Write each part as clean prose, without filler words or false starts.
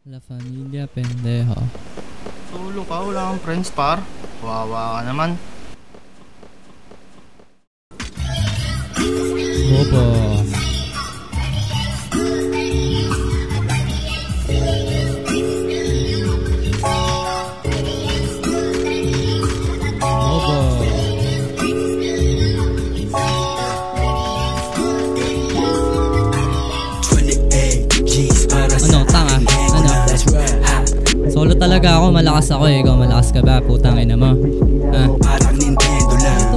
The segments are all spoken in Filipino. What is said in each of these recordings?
La Familia Pendejo. Solo ka, wala kang friends par. Wawa ka naman. Bobo. Solo talaga ako, malakas ako eh. Ikaw malakas ka ba? Putang ina mo. Parang Nintendo lang.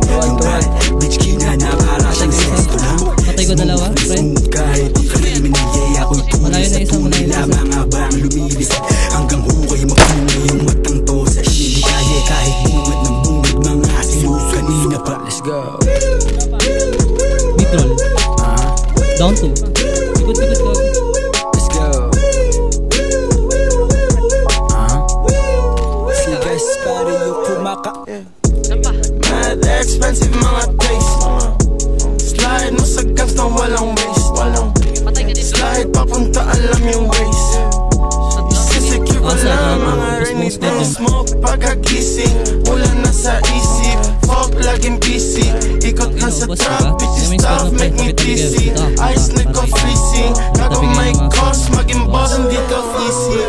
Bitch kina na para siyang sesto lang. Patay ko dalawa, friend. Kahit kriminal ako'y tunay sa tunay lamang habang lumilipad. Hanggang hukay magpunay yung matang to sa shit. Kaya kahit bungad ng bungad mga sinup kanina pa. Let's go. Midroll. Down 2. Ikot-ikot ko. Mad expensive mga taste. Slide mo sa gas na walang waste. Slide papunta alam yung waste. Isisecure ko lang mga rainy day smoke. Pagkagising ulan na sa isip. Fuck laging busy. Ikot lang sa trap. Bitches stuff make me dizzy. Ice like a freezing. Gago may cost. Maging boss hindi ka easy.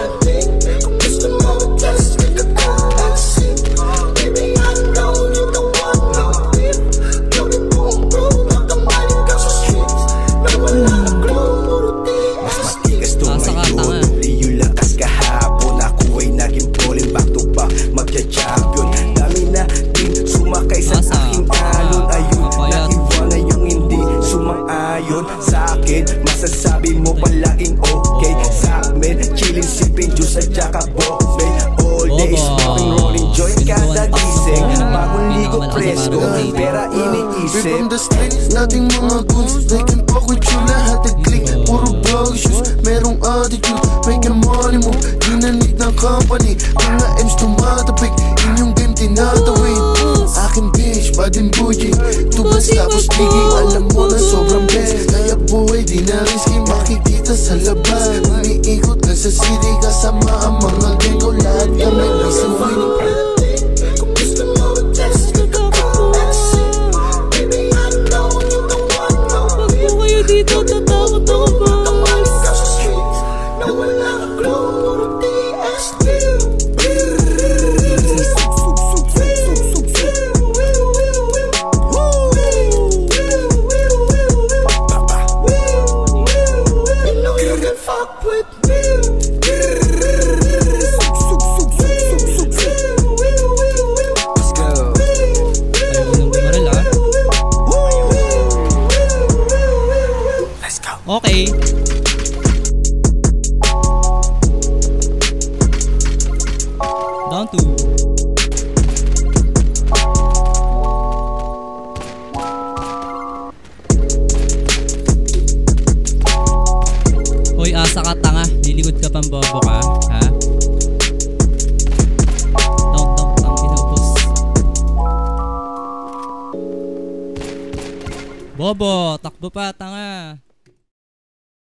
Sa akin, masasabi mo palaging okay. Sa amin, chillin' sipin juice at saka bobe. All day smoking, rolling joint kada gising. Bagong ligo presko, pera iniisip. From the streets, nating mga goons. They can fuck with you, lahat click. Puro bag shoes, merong attitude. Make a money move, di na need ng company. Mga M's tumatapik, inyong game tinatawid. Akin bitch, badin bougie. Tubas tapos ligi, alam mo na sobrang best. Kaya buhay di na risky, makikita sa labas. Umiikot na sa city, kasama ang mga gang ko. Lahat kami isang winning. Kung gusto mo mag-test, baby I know you don't want no. Pag mo kayo dito, tatakot ako ba? Ikaw sa streets, na wala kang clue. Puro TSQ. Okay. Down 2. Hoy, asa ka tanga. Lilikod ka pang bobo ka, ha? Down, tang inubos. Bobo, takbo pa, tanga.